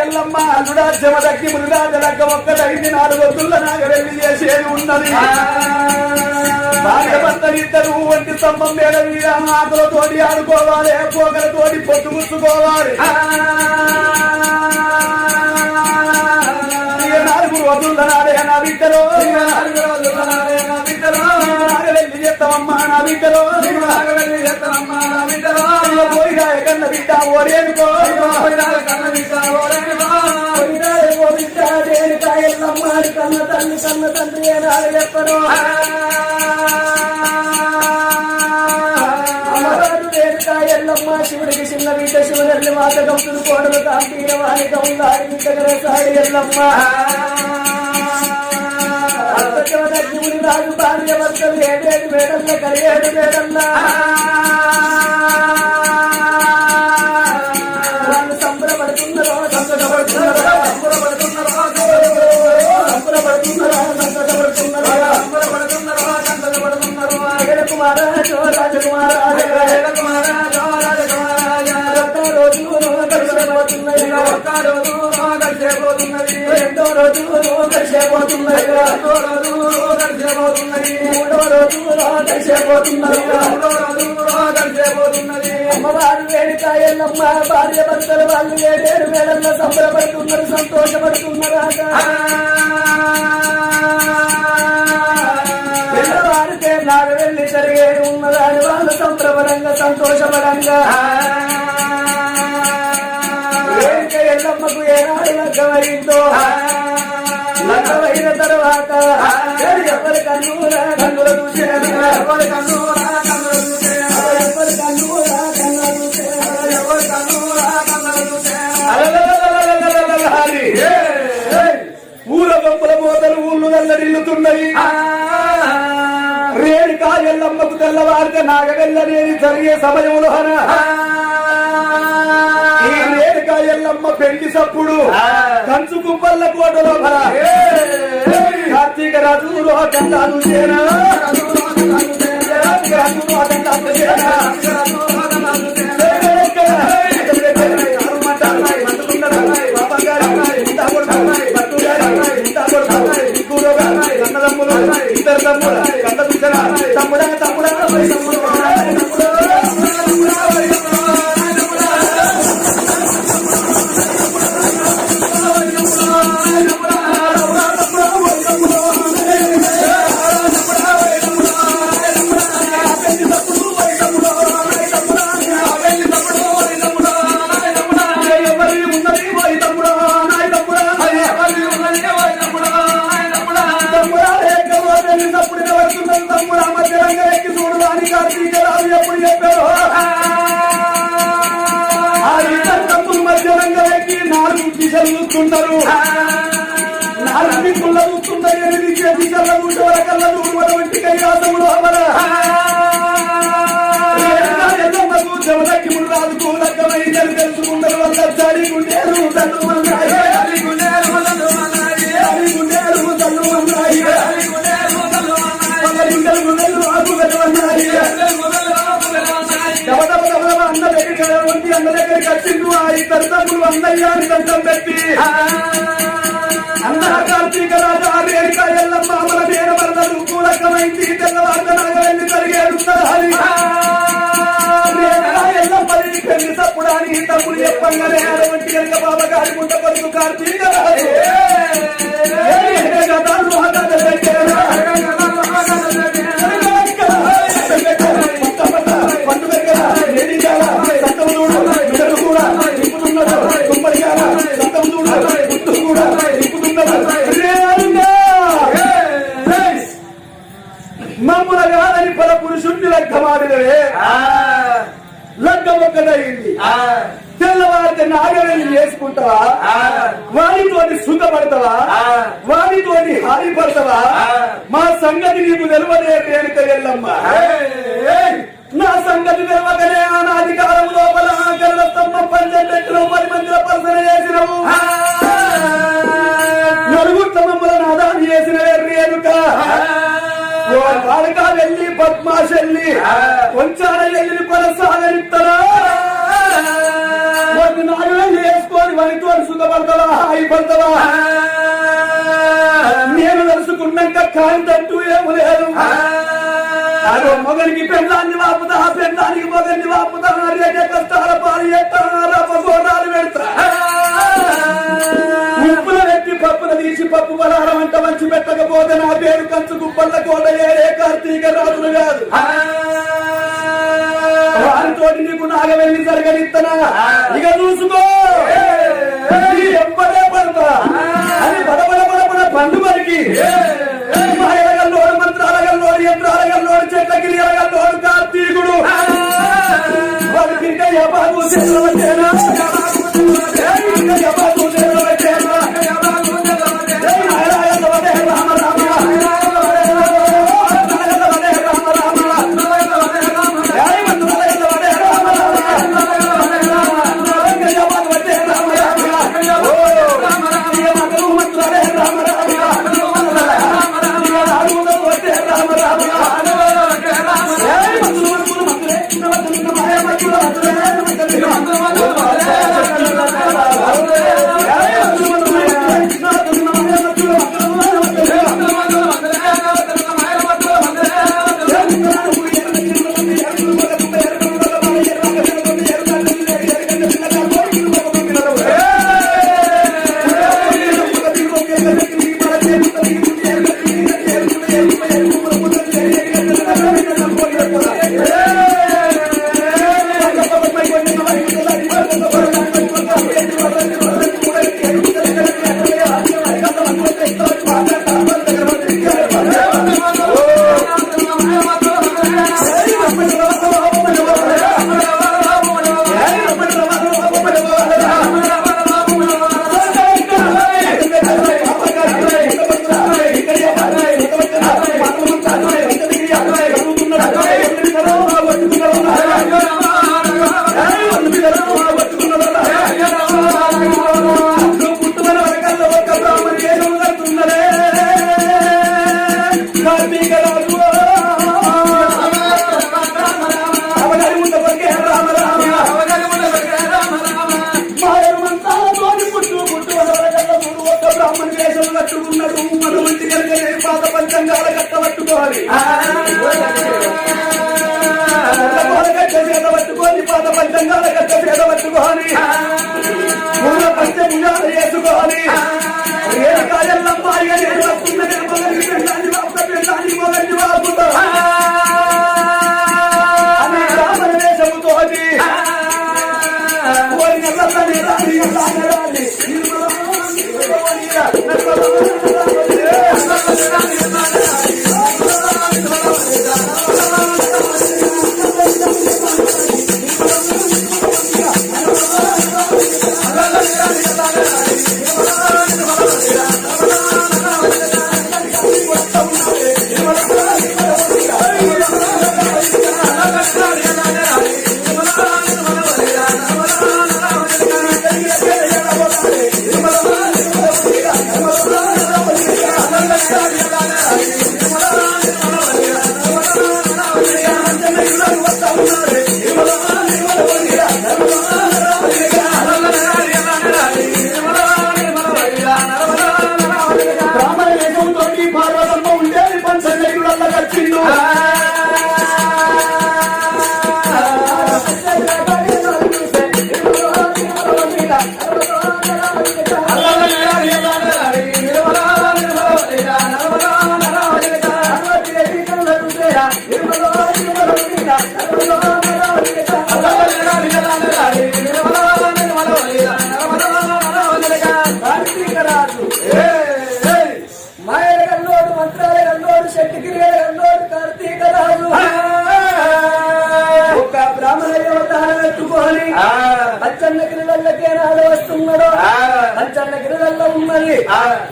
ఎల్లమ్మ అల్లుడా జమదక్కి మృగాజలక్క ఒక్కటైంది 4 వద్దుల నాగవెల్లి చేసేది ఉన్నది భార్యభర్తలిద్దరు వంటి స్తంభం మీద మీద ఆకులతోటి ఆడుకోవాలి పోకలతోటి పొట్టు ముచ్చుకోవాలి 4 వద్దుల నాడే నా బిడ్డలో నాగవెల్లి చేస్తామమ్మా నా బిడ్డలో పోయిరా కన్న బిడ్డ ఓరేనుకో కన్న తల్లి కన్న తండ్రి ఏనాడు చెప్పను ఎల్లమ్మ శివుడికి చిన్న బిడ్డ శివుని మాట గంతులు కోడలు కాంతీర వాణిగా ఉండాలి బిడ్డ సాడి ఎల్లమ్మ శివుడి రాజు భార్య వర్గం 7 మేడల్ల 7 మేడల్ల వాళ్ళు సంబరపడుతున్నారో రెండో రోజు కలిసేపోతున్నది 3వ రోజు కలిసేపోతున్నది అమ్మవారు వేడుక ఎల్లమ్మ భార్య భర్తలు వాళ్ళు 7 వేళల్లో సంబరపడుతున్నారు సంతోషపడుతున్నారు పిల్లవారికే నాగవెల్లి జరిగేది ఉన్నదాని వాళ్ళు సంప్రభరంగా సంతోషపడంగా ఎల్లమ్మకు ఏనాడు లగ్గమైందో లగ్గమైన తర్వాత ఎవరి కన్నురా కన్నుల చూసేది ఎవరి కన్నురా కన్నుల చూసేది ఎవరి కన్నురా కన్నుల చూసేది ఎవరి కన్నురా కన్నుల చూసేది ఊర గొప్పల మోతలు ఊళ్ళు నల్లడిల్లుతున్నాయి రేణుకా ఎల్లమ్మకు తెల్లవారితే నాగవెల్లనేది జరిగే సమయంలో ఈ రేణుకా ఎల్లమ్మ పెండి సప్పుడు కంచు కుప్పల్ల కోటలో కార్తీక రాజు గంధాలు చేరా ఇద్దరు తమ్ముడు కళ్ళ చూసారా తమ్ముడా తమ్ముడా చూస్తున్నారు 4 దిక్కుల్లో చూస్తున్నారు 8 దిశల చూడవల కళ్ళ చూడవల వంటి కైలాసములు అమర ఎల్లమ్మకు జమదక్కి మురాదుకు లగ్గమైందని తెలుసుకున్నారు వల్ల జాడి గుండెలు తల్లు అన్నాయి అన్న దగ్గరికి వచ్చిండు ఆ 2 తమ్ముడు అన్నయ్య అని దండం పెట్టి అన్న కార్తీక రాజు ఆ రేణుకా ఎల్లమ్మ మన పేరు వరదలు కూలకమైంది తెల్లవార్త నాగవెల్లి జరిగేడున్నది రేణుకా ఎల్లమ్మ పెళ్లి తప్పుడాని తమ్ముడు చెప్పంగానే అటువంటి కనుక బాబా గారి ముంట కొడుకు కార్తీక రాజు మమ్ముల కాదని పల పురుషుణ్ణి లగ్గమాడినవే లగ్గం ఒక్కదయింది తెల్లవారితే నాగవెల్లి చేసుకుంటావా వారితోటి సుఖపడతావా వారితోటి హారిపడతావా మా సంగతి నీకు తెలవదే రేణుక ఎల్లమ్మ నా సంగతి తెలవకనే ఆనాది కాలం లోపల ఆకరణ స్తంభం 10 మందిలో 10 మందిలో పర్సన చేసినవు వాడకా వెళ్ళి పద్మాశల్లి కొంచాల వెళ్ళి కొనసాగనిస్తారా నాలుగు వెళ్ళి వేసుకొని వనితో సుఖపడతావా హాయి పడతావా నేను తెలుసుకున్నాక కాంతట్టు ఏమి లేదు అదో మొగనికి పెళ్ళాన్ని వాపుతా పెళ్ళానికి మొగన్ని వాపుతా రేటే కష్టాల పాలు చేస్తారా గోడాలు పెడతా ఉప్పుల పెట్టి పప్పుల తీసి పప్పు పలారం అంట మంచి పెట్టకపోతే నా పేరు కంచు గుప్పల్ల కోట ఏ కార్తీక రాజులు కాదు వారితోటి నీకు నాగవెళ్ళి జరగనిత్తనా ఇక చూసుకో ఎంపడే పడతా అని బడబడ పండు మరికి మాయలగల్లోడు మంత్రాలగల్లోడు యంత్రాలగల్లోడు చెట్లకి ఎలగల్లోడు కార్తీకుడు వాడికి ఇంకా యబాదు చేతులవచ్చేనా యబాదు చేతులవచ్చేనా పట్టుకోని పాత పంచంగాల కట్ట పేద పట్టుకోని పంచముగాలు వేసుకోని రేణుకాయల్లమ్మాయిగా నేను వస్తున్నది మొగని పెళ్ళాన్ని వాపుతా పెళ్ళాన్ని మొగని వాపుతా అనే రామణ దేశముతోటి కోరిన రాలి రాలి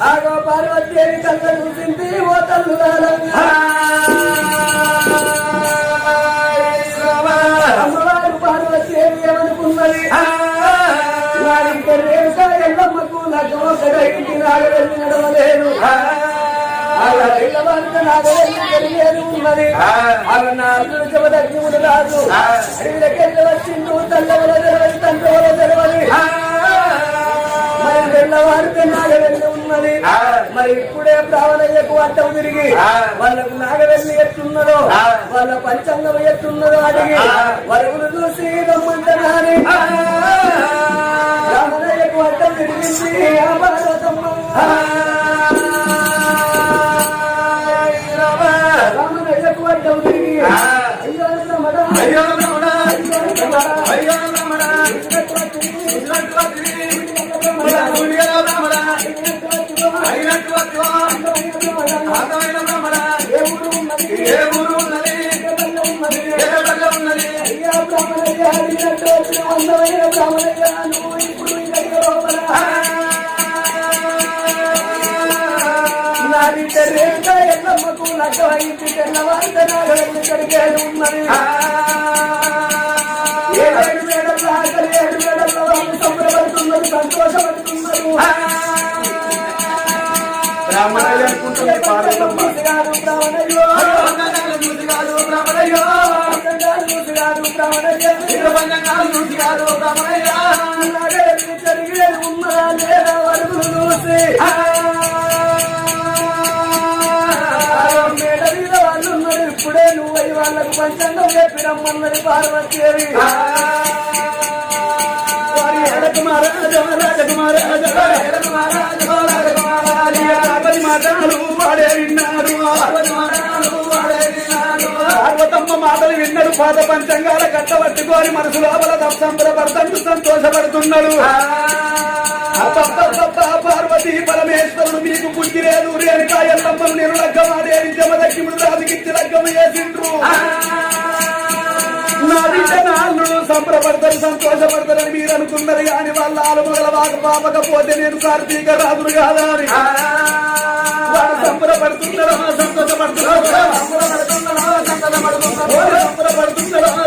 ఆగో పార్వతీదేవి కళ్ళ చూసింది ఓ తల్లు అమ్మవారు పార్వతీదేవి ఏమనుకున్నది వారికి రేణుక ఎల్లమ్మకు లగ్గమొక్కడైంది నాగ వెళ్ళి నడవలేదు ఉన్నది నాలుగు జమదగ్నిములు రాదు అడవిలకెళ్ళి వచ్చిండు తల్లవల తెలవని తండ్రుల తెలవని మరి వెళ్ళవారితే నాగవెల్లి ఉన్నది మరి ఇప్పుడే బ్రాహ్మణయ్యకు అడ్డం తిరిగి వాళ్ళకు నాగవెల్లి ఎట్టున్నదో వాళ్ళ పంచాంగం ఎట్టున్నదో అడిగి వరుగులు చూసి రమ్మంటనాని బ్రాహ్మణయ్యకు అడ్డం తిరిగింది రామనయ్యకు అడ్డం తిరిగి అయ్యో రమణ అయ్యో రమణ అయ్యో రమణ ఎల్లమ్మకు నగ్గవైంది తెల్లవారితనాగలన్నీ కడిగేది ఉన్నది ఏడు వేడల్ల ఆకలి 7 వేడల్ల వాళ్ళు సంబరపడుతున్నారు సంతోషపడుతున్నారు బ్రాహ్మణయ్య అనుకుంటుంది పార్వతమ్మ బ్రాహ్మణయ్యో బ్రాహ్మణయ్యో జరిగేది ఉన్నదా లేదా వరకు చూసి మేడ మీద వాళ్ళు ఉన్నారు ఇప్పుడే నువ్వు వాళ్ళకు పంచంగం చెప్పి రమ్మన్నది పార్వతీదేవి పార్వతమ్మ మాటలు విన్నాడు పాద పంచంగాల కట్టబట్టుకొని మనసు లోపల సంబరపడుతూ సంతోషపడుతున్నాడు పార్వతీ పరమేశ్వరుడు మీకు బుద్ధి లేదు రేణుకా ఎల్లమ్మను నిర్లగ్గమాదేవి జమదగ్నిముడు రాజుకిచ్చి లగ్గమ చేసిండ్రు నా బిడ్డ నాన్నుడు సంబరపడతారు సంతోషపడతారని మీరు అనుకున్నారు కానీ వాళ్ళ ఆలుమగల వాక పాపకపోతే నేను కార్తీక రాజులు కాదా అని వాడు సంబరపడుతున్నాడు సంతోషపడుతున్నాడు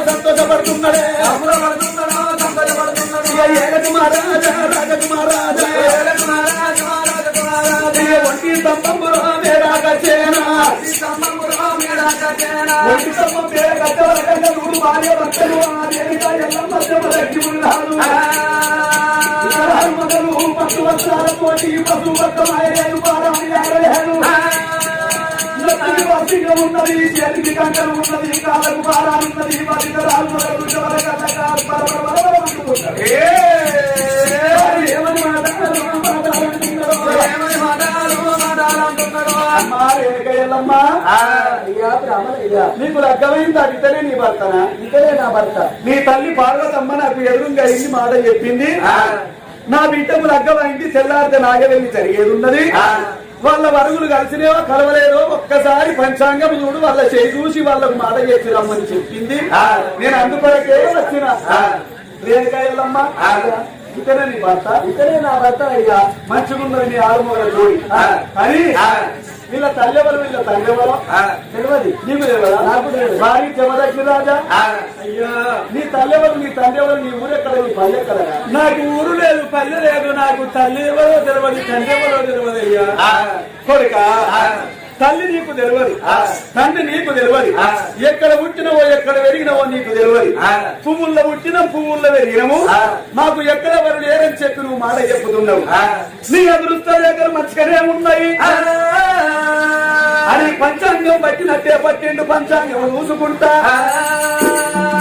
సంతోషపడుతున్నాడే రాజకుమారాజా రాజకుమారాజా ఒంటి స్తంభంబులో మేడాకచేనా ఒంటి స్తంభం పేర కట్టవరకంగా నూరు భార్య భక్తులు మొదలు పశు వస్త్రాల కోటి పశు వస్త్రమాయలు పారాయలు ఉన్నది చేతికి కంకణం ఉన్నది కాళ్ళకు పారాలున్నది పరికరాలు ఏమని మాట్లాడుతున్నారమ్మా నీకు లగ్గమైంది ఇతనే నీ భర్తనా ఇతనే నా భర్త నీ తల్లి పార్వతమ్మ నాకు ఎదురుగా ఇన్ని మాట చెప్పింది నా బిడ్డకు లగ్గమైంది తెల్లారితే నాగవెల్లి జరిగేది ఉన్నది వాళ్ళ వరుగులు కలిసినేవో కలవలేదో ఒక్కసారి పంచాంగం చూడు వాళ్ళ చేయి చూసి వాళ్ళకు మాట చేసి రమ్మని చెప్పింది నేను అందుకొరకే వచ్చిన రేణుకాయలమ్మ ఇతనే నీ భర్త ఇతనే నా భర్త అయ్యా మంచిగున్నది నీ ఆరుమూల జోడి అని వీళ్ళ తల్లెవరు వీళ్ళ తల్లెవరు తెలియదు నీకు తెలియదా నాకు తెలియదు భారీ జమదగ్ని రాజా అయ్యా నీ తల్లెవరు నీ తండ్రెవరు నీ ఊరెక్కడ నీ పల్లె ఎక్కడ నాకు ఊరు లేదు పల్లె లేదు నాకు తల్లి ఎవరో తెలియదు తండ్రి ఎవరో తెలియదు అయ్యా కొడుక తల్లి నీకు తెలియదు తండ్రి నీకు తెలియదు ఎక్కడ పుట్టినవో ఎక్కడ పెరిగినవో నీకు తెలియదు పువ్వుల్లో పుట్టిన పువ్వుల్లో పెరిగినము మాకు ఎక్కడ వారు లేరని చెప్పి నువ్వు మాట చెప్పుతున్నావు నీ అదృష్టాలు మంచిగానే ఉన్నాయి అని పంచాంగం పట్టినట్టే పట్టిండు పంచాంగం చూసుకుంటా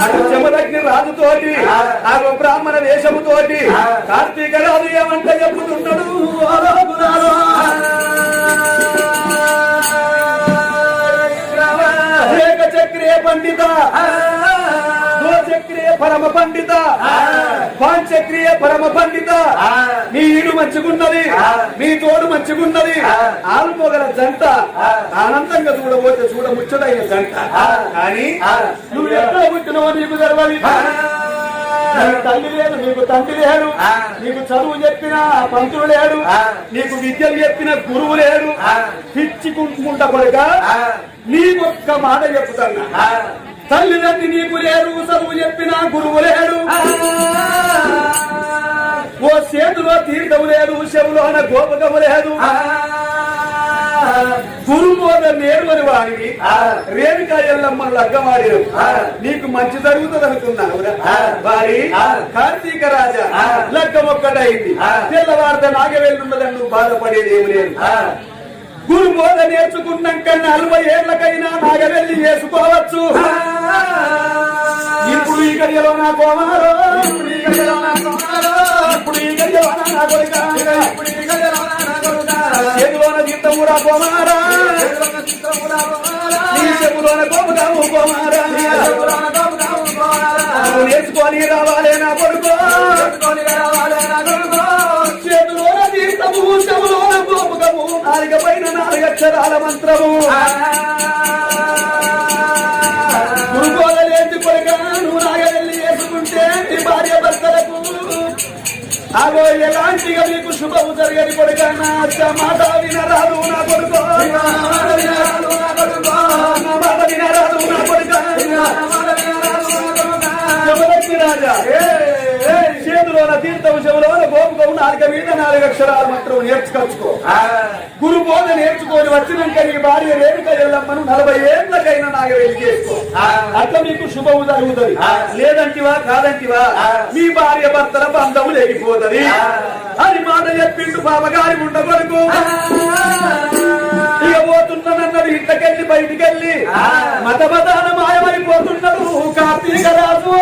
అటు జమదగ్ని రాజుతోటి ఆ బ్రాహ్మణ వేషముతోటి కార్తీక రాజు ఏమంటే చెప్పుతున్నాడు చక్రే పండిత చక్రియ పరమ పండిత పాంచక్రియ పరమ పండిత నీ ఈడు మంచిగున్నది నీ తోడు మంచిగున్నది ఆలుమొగల జంట ఆనందంగా చూడబోతే చూడముచ్చటైన జంట కానీ నువ్వు ఎక్కడ పుట్టినవో నీకు తెలవాలి నీకు తల్లి లేదు నీకు తండ్రి లేడు నీకు చదువు చెప్పిన పంతులు లేడు నీకు విద్యలు చెప్పిన గురువు లేడు పిచ్చికుంటుకుంటా కొడుక నీకొక్క మాట చెప్తున్నా తల్లిదండ్రి నీకు లేరు చదువు చెప్పిన గురువు లేడు ఓ చేతిలో తీర్థము లేదు చెవులోన గోపకము లేదు గురువు నేర్వని వాడివి రేణుకా ఎల్లమ్మను లగ్గమాడారు నీకు మంచి జరుగుతుంది అనుకున్నావు వారి కార్తీక రాజా లగ్గం ఒక్కటైంది తెల్లవారిత నాగవెళ్ళున్నదని నువ్వు బాధపడేది ఏమి లేదు గురు బోధ నేర్చుకున్నాక 40 ఏళ్లకైనా నాగవెల్లి వేసుకోవచ్చు ఇప్పుడు ఈ గడియలో నా కోమారో ఇప్పుడు ఈ గడియలో నా కొడుక చేతిలోన చిత్తమురా కోమారా నీ చెప్పులోన కోపుతాము కోమారా నేర్చుకొని రావాలే నా కొడుకు చేతిలోన తీర్థము చెవులోన కోపుకము 4 పైన 4 అక్షరాల మంత్రము గురుగోదలేంటి కొడుక నువ్వు నాగవెల్లి వేసుకుంటే నీ భార్య భర్తలకు అగో ఎలాంటిగా మీకు శుభము జరగని కొడుక నా మాట వినరాదు నా కొడుకు రాజా చేతిలోన తీర్థం చెవులోన గోపుకము 4 మీద 4 అక్షరాలు మాత్రం నేర్చుకొచ్చుకో గురు బోధ నేర్చుకొని వచ్చినాక నీ భార్య రేణుక ఎల్లమ్మను 40 ఏళ్ళకైనా నాగవెల్లి చేసుకో అట్లా మీకు శుభము జరుగుతుంది లేదంటివా కాదంటివా మీ భార్య భర్తల బంధము లేకపోతుంది అని మాట చెప్పిండు బాబగారి ఉండగొడుకు ఇక పోతున్నానన్నాడు ఇంట్లోకెళ్ళి బయటికెళ్ళి మత మతాన మాయమైపోతున్నాడు కార్తీక రాజు